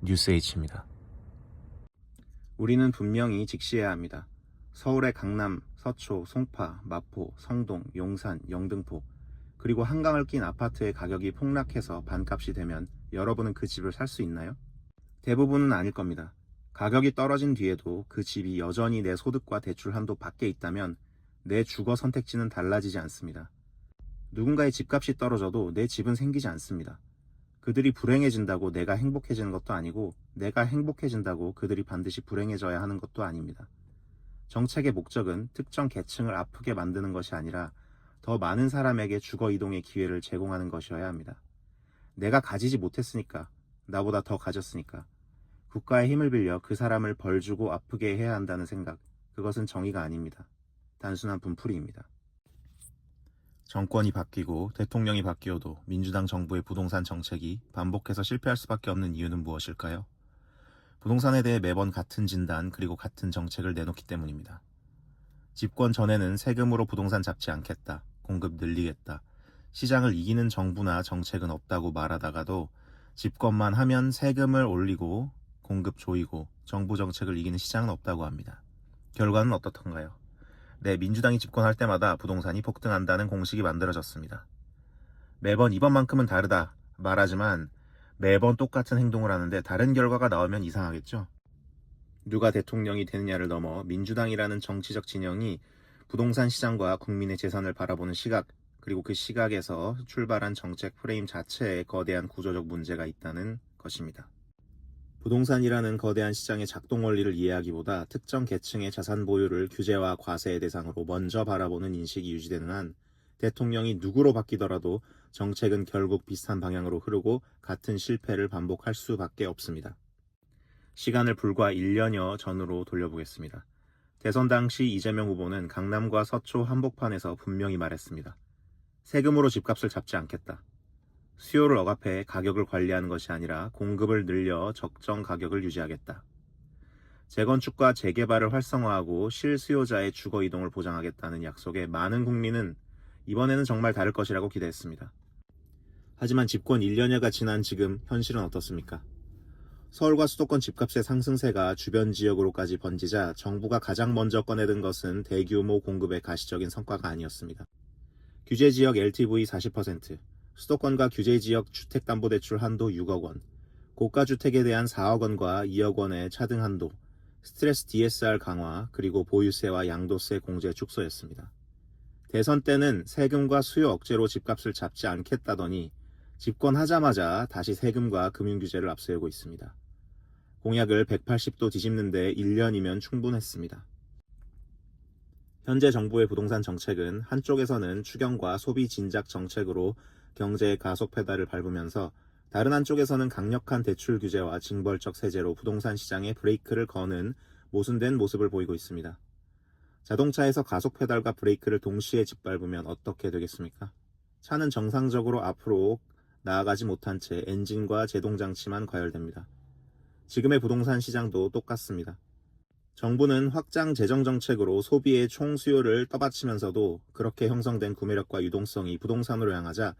뉴스H입니다. 우리는 분명히 직시해야 합니다. 서울의 강남, 서초, 송파, 마포, 성동, 용산, 영등포, 그리고 한강을 낀 아파트의 가격이 폭락해서 반값이 되면 여러분은 그 집을 살 수 있나요? 대부분은 아닐 겁니다. 가격이 떨어진 뒤에도 그 집이 여전히 내 소득과 대출 한도 밖에 있다면 내 주거 선택지는 달라지지 않습니다. 누군가의 집값이 떨어져도 내 집은 생기지 않습니다. 그들이 불행해진다고 내가 행복해지는 것도 아니고 내가 행복해진다고 그들이 반드시 불행해져야 하는 것도 아닙니다. 정책의 목적은 특정 계층을 아프게 만드는 것이 아니라 더 많은 사람에게 주거 이동의 기회를 제공하는 것이어야 합니다. 내가 가지지 못했으니까, 나보다 더 가졌으니까, 국가의 힘을 빌려 그 사람을 벌 주고 아프게 해야 한다는 생각, 그것은 정의가 아닙니다. 단순한 분풀이입니다. 정권이 바뀌고 대통령이 바뀌어도 민주당 정부의 부동산 정책이 반복해서 실패할 수밖에 없는 이유는 무엇일까요? 부동산에 대해 매번 같은 진단 그리고 같은 정책을 내놓기 때문입니다. 집권 전에는 세금으로 부동산 잡지 않겠다, 공급 늘리겠다, 시장을 이기는 정부나 정책은 없다고 말하다가도 집권만 하면 세금을 올리고 공급 조이고 정부 정책을 이기는 시장은 없다고 합니다. 결과는 어떻던가요? 네, 민주당이 집권할 때마다 부동산이 폭등한다는 공식이 만들어졌습니다. 매번 이번만큼은 다르다 말하지만 매번 똑같은 행동을 하는데 다른 결과가 나오면 이상하겠죠? 누가 대통령이 되느냐를 넘어 민주당이라는 정치적 진영이 부동산 시장과 국민의 재산을 바라보는 시각, 그리고 그 시각에서 출발한 정책 프레임 자체에 거대한 구조적 문제가 있다는 것입니다. 부동산이라는 거대한 시장의 작동 원리를 이해하기보다 특정 계층의 자산 보유를 규제와 과세의 대상으로 먼저 바라보는 인식이 유지되는 한 대통령이 누구로 바뀌더라도 정책은 결국 비슷한 방향으로 흐르고 같은 실패를 반복할 수밖에 없습니다. 시간을 불과 1년여 전으로 돌려보겠습니다. 대선 당시 이재명 후보는 강남과 서초 한복판에서 분명히 말했습니다. 세금으로 집값을 잡지 않겠다. 수요를 억압해 가격을 관리하는 것이 아니라 공급을 늘려 적정 가격을 유지하겠다. 재건축과 재개발을 활성화하고 실수요자의 주거 이동을 보장하겠다는 약속에 많은 국민은 이번에는 정말 다를 것이라고 기대했습니다. 하지만 집권 1년여가 지난 지금 현실은 어떻습니까? 서울과 수도권 집값의 상승세가 주변 지역으로까지 번지자 정부가 가장 먼저 꺼내든 것은 대규모 공급의 가시적인 성과가 아니었습니다. 규제지역 LTV 40%, 수도권과 규제지역 주택담보대출 한도 6억 원, 고가주택에 대한 4억 원과 2억 원의 차등 한도, 스트레스 DSR 강화, 그리고 보유세와 양도세 공제 축소였습니다. 대선 때는 세금과 수요 억제로 집값을 잡지 않겠다더니 집권하자마자 다시 세금과 금융규제를 앞세우고 있습니다. 공약을 180도 뒤집는 데 1년이면 충분했습니다. 현재 정부의 부동산 정책은 한쪽에서는 추경과 소비 진작 정책으로 경제의 가속 페달을 밟으면서 다른 한쪽에서는 강력한 대출 규제와 징벌적 세제로 부동산 시장에 브레이크를 거는 모순된 모습을 보이고 있습니다. 자동차에서 가속 페달과 브레이크를 동시에 짓밟으면 어떻게 되겠습니까? 차는 정상적으로 앞으로 나아가지 못한 채 엔진과 제동장치만 과열됩니다. 지금의 부동산 시장도 똑같습니다. 정부는 확장 재정 정책으로 소비의 총 수요를 떠받치면서도 그렇게 형성된 구매력과 유동성이 부동산으로 향하자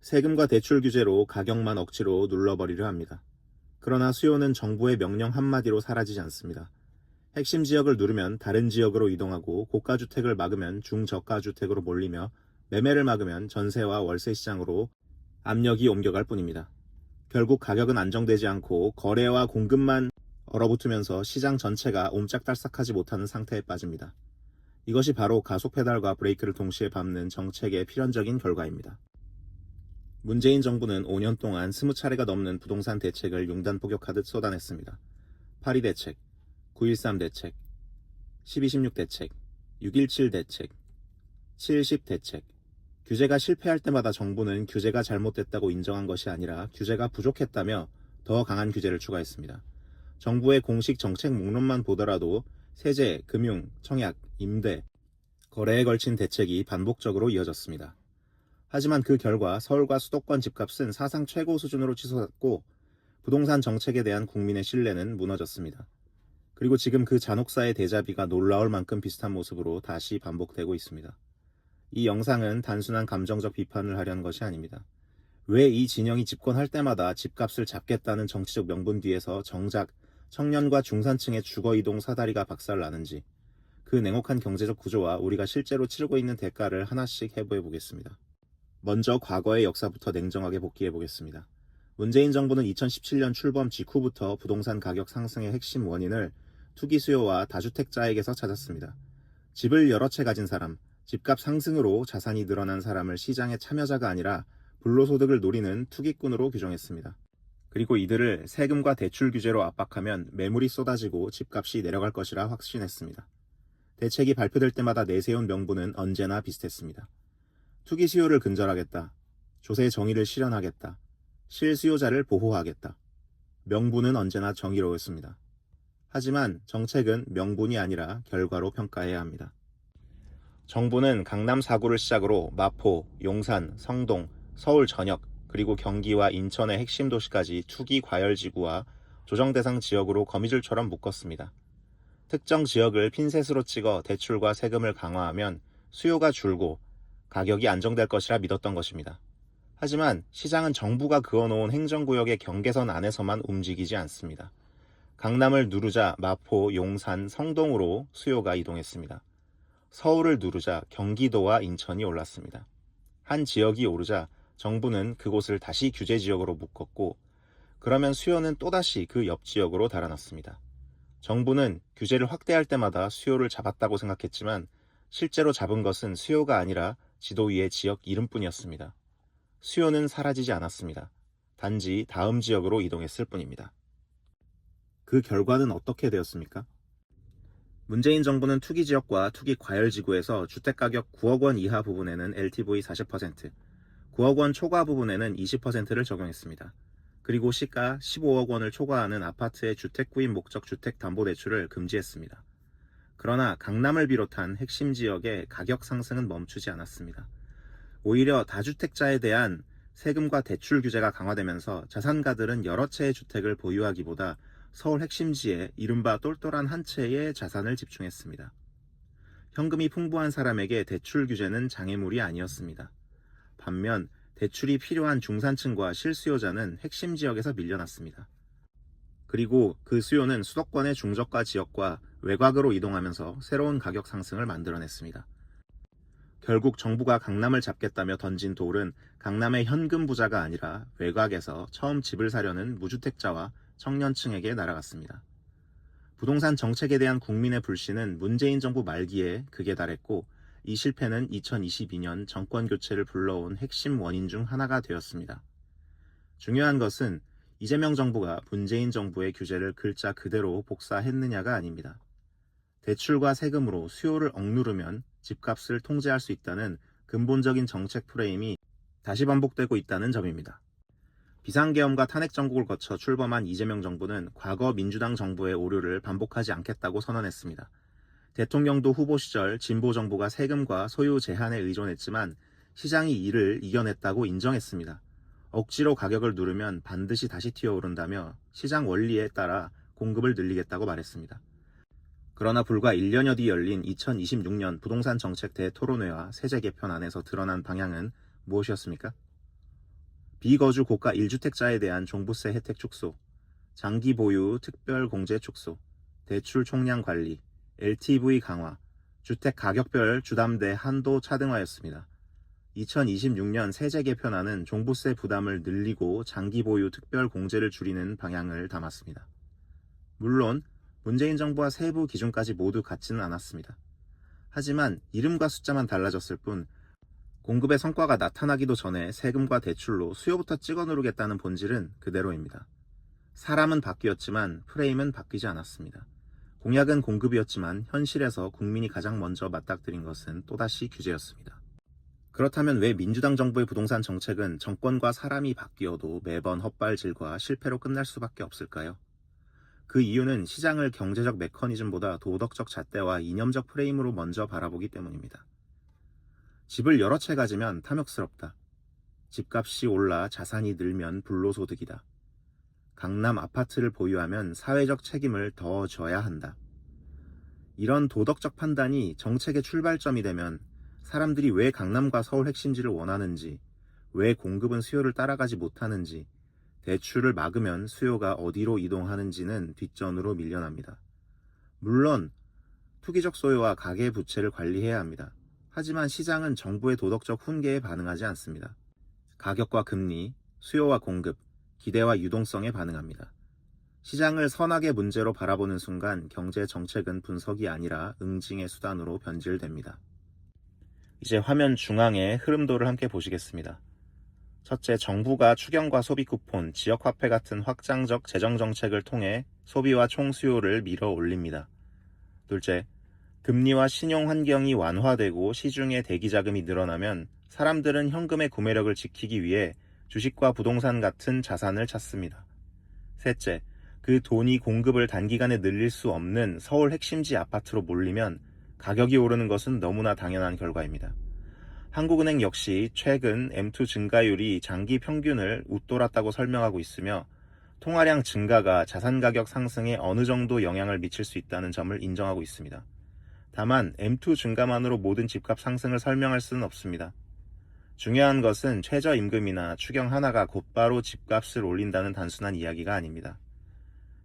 세금과 대출 규제로 가격만 억지로 눌러버리려 합니다. 그러나 수요는 정부의 명령 한마디로 사라지지 않습니다. 핵심 지역을 누르면 다른 지역으로 이동하고 고가주택을 막으면 중저가주택으로 몰리며 매매를 막으면 전세와 월세 시장으로 압력이 옮겨갈 뿐입니다. 결국 가격은 안정되지 않고 거래와 공급만 얼어붙으면서 시장 전체가 옴짝달싹하지 못하는 상태에 빠집니다. 이것이 바로 가속 페달과 브레이크를 동시에 밟는 정책의 필연적인 결과입니다. 문재인 정부는 5년 동안 20차례가 넘는 부동산 대책을 융단폭격하듯 쏟아냈습니다. 8.2 대책, 9.13 대책, 12.16 대책, 6.17 대책, 7.10 대책. 규제가 실패할 때마다 정부는 규제가 잘못됐다고 인정한 것이 아니라 규제가 부족했다며 더 강한 규제를 추가했습니다. 정부의 공식 정책 목록만 보더라도 세제, 금융, 청약, 임대, 거래에 걸친 대책이 반복적으로 이어졌습니다. 하지만 그 결과 서울과 수도권 집값은 사상 최고 수준으로 치솟았고 부동산 정책에 대한 국민의 신뢰는 무너졌습니다. 그리고 지금 그 잔혹사의 대자비가 놀라울 만큼 비슷한 모습으로 다시 반복되고 있습니다. 이 영상은 단순한 감정적 비판을 하려는 것이 아닙니다. 왜 이 진영이 집권할 때마다 집값을 잡겠다는 정치적 명분 뒤에서 정작 청년과 중산층의 주거이동 사다리가 박살나는지, 그 냉혹한 경제적 구조와 우리가 실제로 치르고 있는 대가를 하나씩 해부해 보겠습니다. 먼저 과거의 역사부터 냉정하게 복기해 보겠습니다. 문재인 정부는 2017년 출범 직후부터 부동산 가격 상승의 핵심 원인을 투기 수요와 다주택자에게서 찾았습니다. 집을 여러 채 가진 사람, 집값 상승으로 자산이 늘어난 사람을 시장의 참여자가 아니라 불로소득을 노리는 투기꾼으로 규정했습니다. 그리고 이들을 세금과 대출 규제로 압박하면 매물이 쏟아지고 집값이 내려갈 것이라 확신했습니다. 대책이 발표될 때마다 내세운 명분은 언제나 비슷했습니다. 투기 수요를 근절하겠다. 조세 정의를 실현하겠다. 실수요자를 보호하겠다. 명분은 언제나 정의로웠습니다. 하지만 정책은 명분이 아니라 결과로 평가해야 합니다. 정부는 강남 4구를 시작으로 마포, 용산, 성동, 서울 전역, 그리고 경기와 인천의 핵심 도시까지 투기 과열지구와 조정 대상 지역으로 거미줄처럼 묶었습니다. 특정 지역을 핀셋으로 찍어 대출과 세금을 강화하면 수요가 줄고 가격이 안정될 것이라 믿었던 것입니다. 하지만 시장은 정부가 그어놓은 행정구역의 경계선 안에서만 움직이지 않습니다. 강남을 누르자 마포, 용산, 성동으로 수요가 이동했습니다. 서울을 누르자 경기도와 인천이 올랐습니다. 한 지역이 오르자 정부는 그곳을 다시 규제지역으로 묶었고, 그러면 수요는 또다시 그 옆 지역으로 달아났습니다. 정부는 규제를 확대할 때마다 수요를 잡았다고 생각했지만 실제로 잡은 것은 수요가 아니라 지도 위의 지역 이름뿐이었습니다. 수요는 사라지지 않았습니다. 단지 다음 지역으로 이동했을 뿐입니다. 그 결과는 어떻게 되었습니까? 문재인 정부는 투기 지역과 투기 과열 지구에서 주택가격 9억 원 이하 부분에는 LTV 40%, 9억 원 초과 부분에는 20%를 적용했습니다. 그리고 시가 15억 원을 초과하는 아파트의 주택 구입 목적 주택담보대출을 금지했습니다. 그러나 강남을 비롯한 핵심 지역의 가격 상승은 멈추지 않았습니다. 오히려 다주택자에 대한 세금과 대출 규제가 강화되면서 자산가들은 여러 채의 주택을 보유하기보다 서울 핵심지에 이른바 똘똘한 한 채의 자산을 집중했습니다. 현금이 풍부한 사람에게 대출 규제는 장애물이 아니었습니다. 반면 대출이 필요한 중산층과 실수요자는 핵심 지역에서 밀려났습니다. 그리고 그 수요는 수도권의 중저가 지역과 외곽으로 이동하면서 새로운 가격 상승을 만들어냈습니다. 결국 정부가 강남을 잡겠다며 던진 돌은 강남의 현금 부자가 아니라 외곽에서 처음 집을 사려는 무주택자와 청년층에게 날아갔습니다. 부동산 정책에 대한 국민의 불신은 문재인 정부 말기에 극에 달했고, 이 실패는 2022년 정권 교체를 불러온 핵심 원인 중 하나가 되었습니다. 중요한 것은 이재명 정부가 문재인 정부의 규제를 글자 그대로 복사했느냐가 아닙니다. 대출과 세금으로 수요를 억누르면 집값을 통제할 수 있다는 근본적인 정책 프레임이 다시 반복되고 있다는 점입니다. 비상계엄과 탄핵 정국을 거쳐 출범한 이재명 정부는 과거 민주당 정부의 오류를 반복하지 않겠다고 선언했습니다. 대통령도 후보 시절 진보 정부가 세금과 소유 제한에 의존했지만 시장이 이를 이겨냈다고 인정했습니다. 억지로 가격을 누르면 반드시 다시 튀어오른다며 시장 원리에 따라 공급을 늘리겠다고 말했습니다. 그러나 불과 1년여 뒤 열린 2026년 부동산 정책 대토론회와 세제 개편안에서 드러난 방향은 무엇이었습니까? 비거주 고가 1주택자에 대한 종부세 혜택 축소, 장기 보유 특별 공제 축소, 대출 총량 관리, LTV 강화, 주택 가격별 주담대 한도 차등화였습니다. 2026년 세제 개편안은 종부세 부담을 늘리고 장기 보유 특별 공제를 줄이는 방향을 담았습니다. 물론 문재인 정부와 세부 기준까지 모두 같지는 않았습니다. 하지만 이름과 숫자만 달라졌을 뿐 공급의 성과가 나타나기도 전에 세금과 대출로 수요부터 찍어 누르겠다는 본질은 그대로입니다. 사람은 바뀌었지만 프레임은 바뀌지 않았습니다. 공약은 공급이었지만 현실에서 국민이 가장 먼저 맞닥뜨린 것은 또다시 규제였습니다. 그렇다면 왜 민주당 정부의 부동산 정책은 정권과 사람이 바뀌어도 매번 헛발질과 실패로 끝날 수밖에 없을까요? 그 이유는 시장을 경제적 메커니즘보다 도덕적 잣대와 이념적 프레임으로 먼저 바라보기 때문입니다. 집을 여러 채 가지면 탐욕스럽다. 집값이 올라 자산이 늘면 불로소득이다. 강남 아파트를 보유하면 사회적 책임을 더 져야 한다. 이런 도덕적 판단이 정책의 출발점이 되면 사람들이 왜 강남과 서울 핵심지를 원하는지, 왜 공급은 수요를 따라가지 못하는지, 대출을 막으면 수요가 어디로 이동하는지는 뒷전으로 밀려납니다. 물론 투기적 소요와 가계 부채를 관리해야 합니다. 하지만 시장은 정부의 도덕적 훈계에 반응하지 않습니다. 가격과 금리, 수요와 공급, 기대와 유동성에 반응합니다. 시장을 선악의 문제로 바라보는 순간 경제 정책은 분석이 아니라 응징의 수단으로 변질됩니다. 이제 화면 중앙에 흐름도를 함께 보시겠습니다. 첫째, 정부가 추경과 소비 쿠폰, 지역 화폐 같은 확장적 재정 정책을 통해 소비와 총수요를 밀어 올립니다. 둘째, 금리와 신용 환경이 완화되고 시중에 대기 자금이 늘어나면 사람들은 현금의 구매력을 지키기 위해 주식과 부동산 같은 자산을 찾습니다. 셋째, 그 돈이 공급을 단기간에 늘릴 수 없는 서울 핵심지 아파트로 몰리면 가격이 오르는 것은 너무나 당연한 결과입니다. 한국은행 역시 최근 M2 증가율이 장기 평균을 웃돌았다고 설명하고 있으며 통화량 증가가 자산 가격 상승에 어느 정도 영향을 미칠 수 있다는 점을 인정하고 있습니다. 다만 M2 증가만으로 모든 집값 상승을 설명할 수는 없습니다. 중요한 것은 최저임금이나 추경 하나가 곧바로 집값을 올린다는 단순한 이야기가 아닙니다.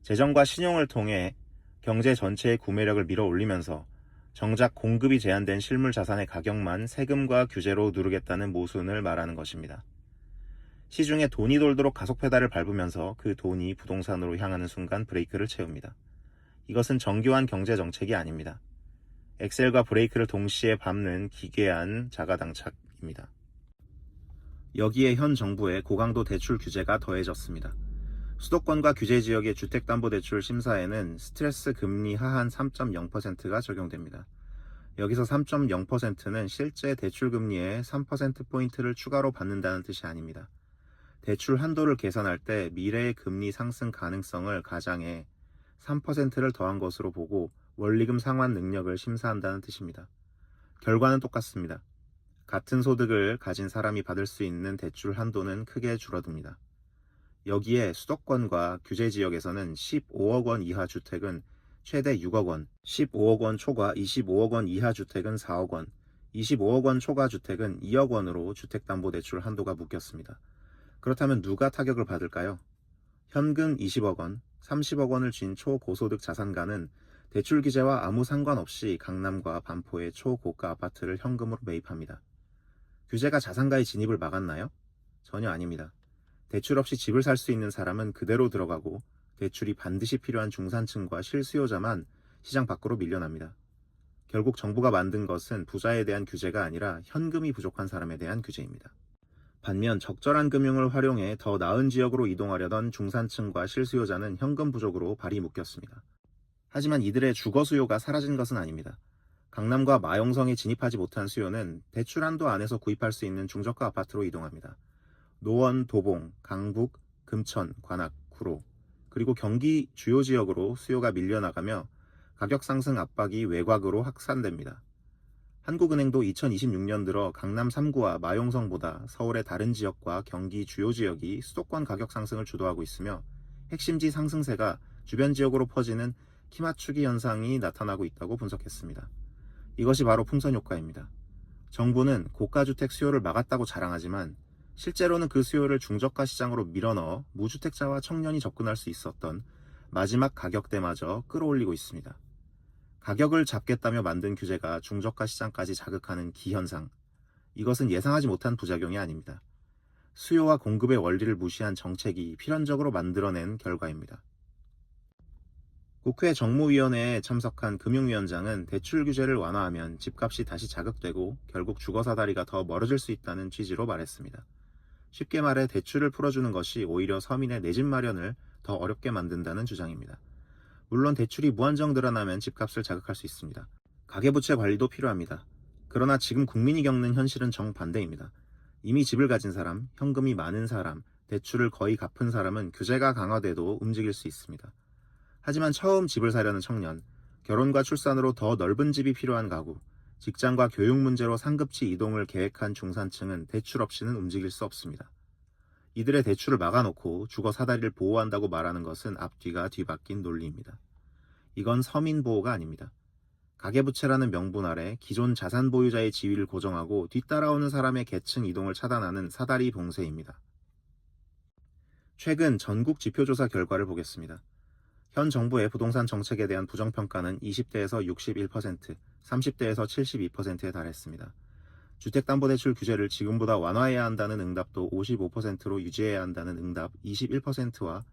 재정과 신용을 통해 경제 전체의 구매력을 밀어 올리면서 정작 공급이 제한된 실물 자산의 가격만 세금과 규제로 누르겠다는 모순을 말하는 것입니다. 시중에 돈이 돌도록 가속 페달을 밟으면서 그 돈이 부동산으로 향하는 순간 브레이크를 채웁니다. 이것은 정교한 경제 정책이 아닙니다. 엑셀과 브레이크를 동시에 밟는 기괴한 자가당착입니다. 여기에 현 정부의 고강도 대출 규제가 더해졌습니다. 수도권과 규제 지역의 주택담보대출 심사에는 스트레스 금리 하한 3.0%가 적용됩니다. 여기서 3.0%는 실제 대출 금리의 3%포인트를 추가로 받는다는 뜻이 아닙니다. 대출 한도를 계산할 때 미래의 금리 상승 가능성을 가장해 3%를 더한 것으로 보고 원리금 상환 능력을 심사한다는 뜻입니다. 결과는 똑같습니다. 같은 소득을 가진 사람이 받을 수 있는 대출 한도는 크게 줄어듭니다. 여기에 수도권과 규제 지역에서는 15억 원 이하 주택은 최대 6억 원, 15억 원 초과 25억 원 이하 주택은 4억 원, 25억 원 초과 주택은 2억 원으로 주택담보대출 한도가 묶였습니다. 그렇다면 누가 타격을 받을까요? 현금 20억 원, 30억 원을 쥔 초고소득 자산가는 대출 규제와 아무 상관없이 강남과 반포의 초고가 아파트를 현금으로 매입합니다. 규제가 자산가의 진입을 막았나요? 전혀 아닙니다. 대출 없이 집을 살 수 있는 사람은 그대로 들어가고 대출이 반드시 필요한 중산층과 실수요자만 시장 밖으로 밀려납니다. 결국 정부가 만든 것은 부자에 대한 규제가 아니라 현금이 부족한 사람에 대한 규제입니다. 반면 적절한 금융을 활용해 더 나은 지역으로 이동하려던 중산층과 실수요자는 현금 부족으로 발이 묶였습니다. 하지만 이들의 주거 수요가 사라진 것은 아닙니다. 강남과 마용성에 진입하지 못한 수요는 대출 한도 안에서 구입할 수 있는 중저가 아파트로 이동합니다. 노원, 도봉, 강북, 금천, 관악, 구로, 그리고 경기 주요 지역으로 수요가 밀려나가며 가격 상승 압박이 외곽으로 확산됩니다. 한국은행도 2026년 들어 강남 3구와 마용성보다 서울의 다른 지역과 경기 주요 지역이 수도권 가격 상승을 주도하고 있으며 핵심지 상승세가 주변 지역으로 퍼지는 키맞추기 현상이 나타나고 있다고 분석했습니다. 이것이 바로 풍선 효과입니다. 정부는 고가주택 수요를 막았다고 자랑하지만 실제로는 그 수요를 중저가 시장으로 밀어넣어 무주택자와 청년이 접근할 수 있었던 마지막 가격대마저 끌어올리고 있습니다. 가격을 잡겠다며 만든 규제가 중저가 시장까지 자극하는 기현상, 이것은 예상하지 못한 부작용이 아닙니다. 수요와 공급의 원리를 무시한 정책이 필연적으로 만들어낸 결과입니다. 국회 정무위원회에 참석한 금융위원장은 대출 규제를 완화하면 집값이 다시 자극되고 결국 주거사다리가 더 멀어질 수 있다는 취지로 말했습니다. 쉽게 말해 대출을 풀어주는 것이 오히려 서민의 내 집 마련을 더 어렵게 만든다는 주장입니다. 물론 대출이 무한정 늘어나면 집값을 자극할 수 있습니다. 가계부채 관리도 필요합니다. 그러나 지금 국민이 겪는 현실은 정반대입니다. 이미 집을 가진 사람, 현금이 많은 사람, 대출을 거의 갚은 사람은 규제가 강화돼도 움직일 수 있습니다. 하지만 처음 집을 사려는 청년, 결혼과 출산으로 더 넓은 집이 필요한 가구, 직장과 교육 문제로 상급지 이동을 계획한 중산층은 대출 없이는 움직일 수 없습니다. 이들의 대출을 막아놓고 주거 사다리를 보호한다고 말하는 것은 앞뒤가 뒤바뀐 논리입니다. 이건 서민 보호가 아닙니다. 가계부채라는 명분 아래 기존 자산 보유자의 지위를 고정하고 뒤따라오는 사람의 계층 이동을 차단하는 사다리 봉쇄입니다. 최근 전국 지표조사 결과를 보겠습니다. 현 정부의 부동산 정책에 대한 부정평가는 20대에서 61%, 30대에서 72%에 달했습니다. 주택담보대출 규제를 지금보다 완화해야 한다는 응답도 55%로 유지해야 한다는 응답 21%와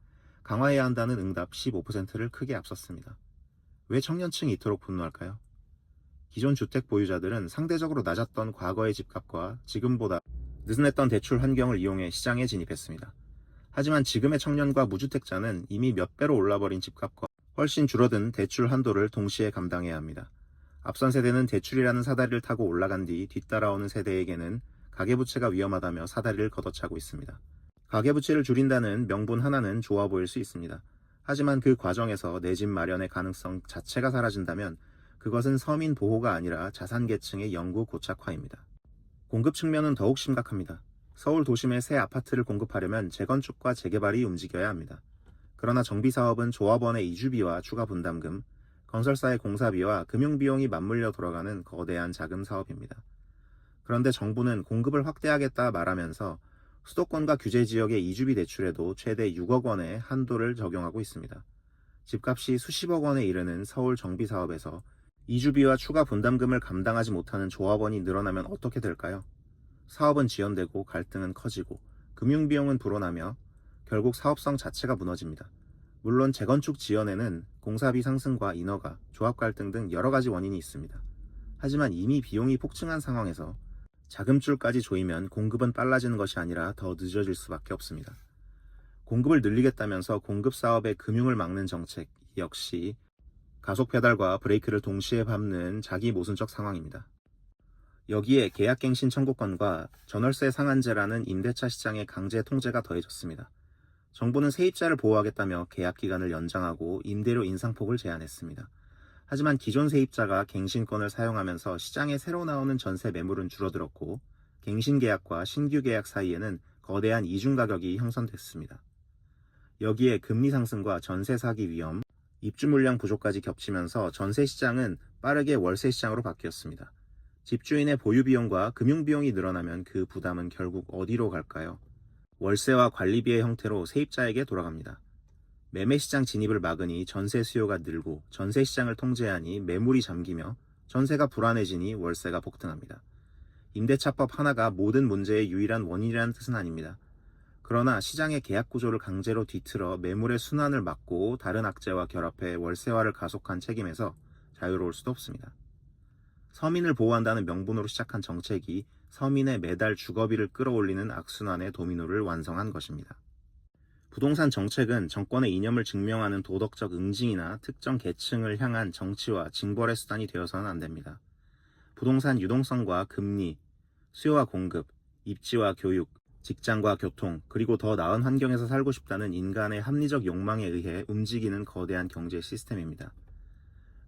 강화해야 한다는 응답 15%를 크게 앞섰습니다. 왜 청년층이 이토록 분노할까요? 기존 주택 보유자들은 상대적으로 낮았던 과거의 집값과 지금보다 느슨했던 대출 환경을 이용해 시장에 진입했습니다. 하지만 지금의 청년과 무주택자는 이미 몇 배로 올라버린 집값과 훨씬 줄어든 대출 한도를 동시에 감당해야 합니다. 앞선 세대는 대출이라는 사다리를 타고 올라간 뒤 뒤따라오는 세대에게는 가계부채가 위험하다며 사다리를 걷어차고 있습니다. 가계부채를 줄인다는 명분 하나는 좋아 보일 수 있습니다. 하지만 그 과정에서 내 집 마련의 가능성 자체가 사라진다면 그것은 서민 보호가 아니라 자산 계층의 영구 고착화입니다. 공급 측면은 더욱 심각합니다. 서울 도심에 새 아파트를 공급하려면 재건축과 재개발이 움직여야 합니다. 그러나 정비사업은 조합원의 이주비와 추가 분담금, 건설사의 공사비와 금융비용이 맞물려 돌아가는 거대한 자금 사업입니다. 그런데 정부는 공급을 확대하겠다 말하면서 수도권과 규제지역의 이주비 대출에도 최대 6억 원의 한도를 적용하고 있습니다. 집값이 수십억 원에 이르는 서울 정비사업에서 이주비와 추가 분담금을 감당하지 못하는 조합원이 늘어나면 어떻게 될까요? 사업은 지연되고 갈등은 커지고 금융비용은 불어나며 결국 사업성 자체가 무너집니다. 물론 재건축 지연에는 공사비 상승과 인허가, 조합 갈등 등 여러 가지 원인이 있습니다. 하지만 이미 비용이 폭증한 상황에서 자금줄까지 조이면 공급은 빨라지는 것이 아니라 더 늦어질 수밖에 없습니다. 공급을 늘리겠다면서 공급 사업의 금융을 막는 정책 역시 가속 페달과 브레이크를 동시에 밟는 자기 모순적 상황입니다. 여기에 계약갱신 청구권과 전월세 상한제라는 임대차 시장의 강제 통제가 더해졌습니다. 정부는 세입자를 보호하겠다며 계약기간을 연장하고 임대료 인상폭을 제한했습니다. 하지만 기존 세입자가 갱신권을 사용하면서 시장에 새로 나오는 전세 매물은 줄어들었고 갱신 계약과 신규 계약 사이에는 거대한 이중 가격이 형성됐습니다. 여기에 금리 상승과 전세 사기 위험, 입주 물량 부족까지 겹치면서 전세 시장은 빠르게 월세 시장으로 바뀌었습니다. 집주인의 보유 비용과 금융 비용이 늘어나면 그 부담은 결국 어디로 갈까요? 월세와 관리비의 형태로 세입자에게 돌아갑니다. 매매 시장 진입을 막으니 전세 수요가 늘고 전세 시장을 통제하니 매물이 잠기며 전세가 불안해지니 월세가 폭등합니다. 임대차법 하나가 모든 문제의 유일한 원인이라는 뜻은 아닙니다. 그러나 시장의 계약 구조를 강제로 뒤틀어 매물의 순환을 막고 다른 악재와 결합해 월세화를 가속한 책임에서 자유로울 수도 없습니다. 서민을 보호한다는 명분으로 시작한 정책이 서민의 매달 주거비를 끌어올리는 악순환의 도미노를 완성한 것입니다. 부동산 정책은 정권의 이념을 증명하는 도덕적 응징이나 특정 계층을 향한 정치와 징벌의 수단이 되어서는 안 됩니다. 부동산 유동성과 금리, 수요와 공급, 입지와 교육, 직장과 교통, 그리고 더 나은 환경에서 살고 싶다는 인간의 합리적 욕망에 의해 움직이는 거대한 경제 시스템입니다.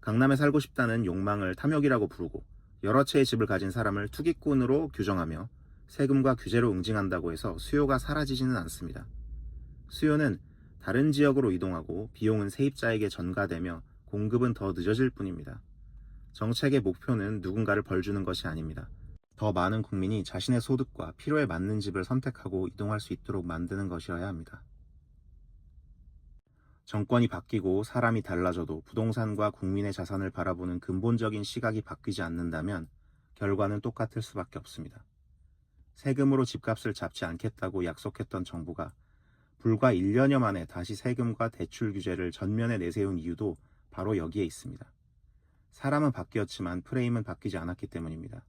강남에 살고 싶다는 욕망을 탐욕이라고 부르고 여러 채의 집을 가진 사람을 투기꾼으로 규정하며 세금과 규제로 응징한다고 해서 수요가 사라지지는 않습니다. 수요는 다른 지역으로 이동하고 비용은 세입자에게 전가되며 공급은 더 늦어질 뿐입니다. 정책의 목표는 누군가를 벌주는 것이 아닙니다. 더 많은 국민이 자신의 소득과 필요에 맞는 집을 선택하고 이동할 수 있도록 만드는 것이어야 합니다. 정권이 바뀌고 사람이 달라져도 부동산과 국민의 자산을 바라보는 근본적인 시각이 바뀌지 않는다면 결과는 똑같을 수밖에 없습니다. 세금으로 집값을 잡지 않겠다고 약속했던 정부가 불과 1년여 만에 다시 세금과 대출 규제를 전면에 내세운 이유도 바로 여기에 있습니다. 사람은 바뀌었지만 프레임은 바뀌지 않았기 때문입니다.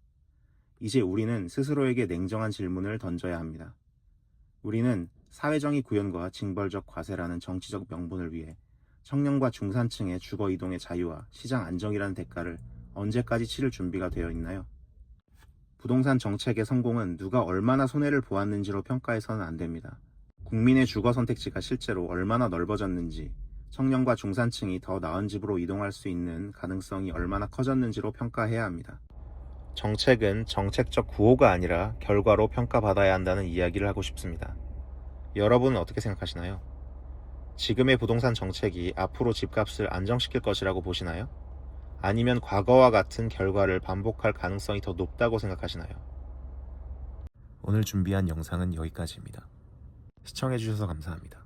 이제 우리는 스스로에게 냉정한 질문을 던져야 합니다. 우리는 사회정의 구현과 징벌적 과세라는 정치적 명분을 위해 청년과 중산층의 주거 이동의 자유와 시장 안정이라는 대가를 언제까지 치를 준비가 되어 있나요? 부동산 정책의 성공은 누가 얼마나 손해를 보았는지로 평가해서는 안 됩니다. 국민의 주거 선택지가 실제로 얼마나 넓어졌는지, 청년과 중산층이 더 나은 집으로 이동할 수 있는 가능성이 얼마나 커졌는지로 평가해야 합니다. 정책은 정책적 구호가 아니라 결과로 평가받아야 한다는 이야기를 하고 싶습니다. 여러분은 어떻게 생각하시나요? 지금의 부동산 정책이 앞으로 집값을 안정시킬 것이라고 보시나요? 아니면 과거와 같은 결과를 반복할 가능성이 더 높다고 생각하시나요? 오늘 준비한 영상은 여기까지입니다. 시청해주셔서 감사합니다.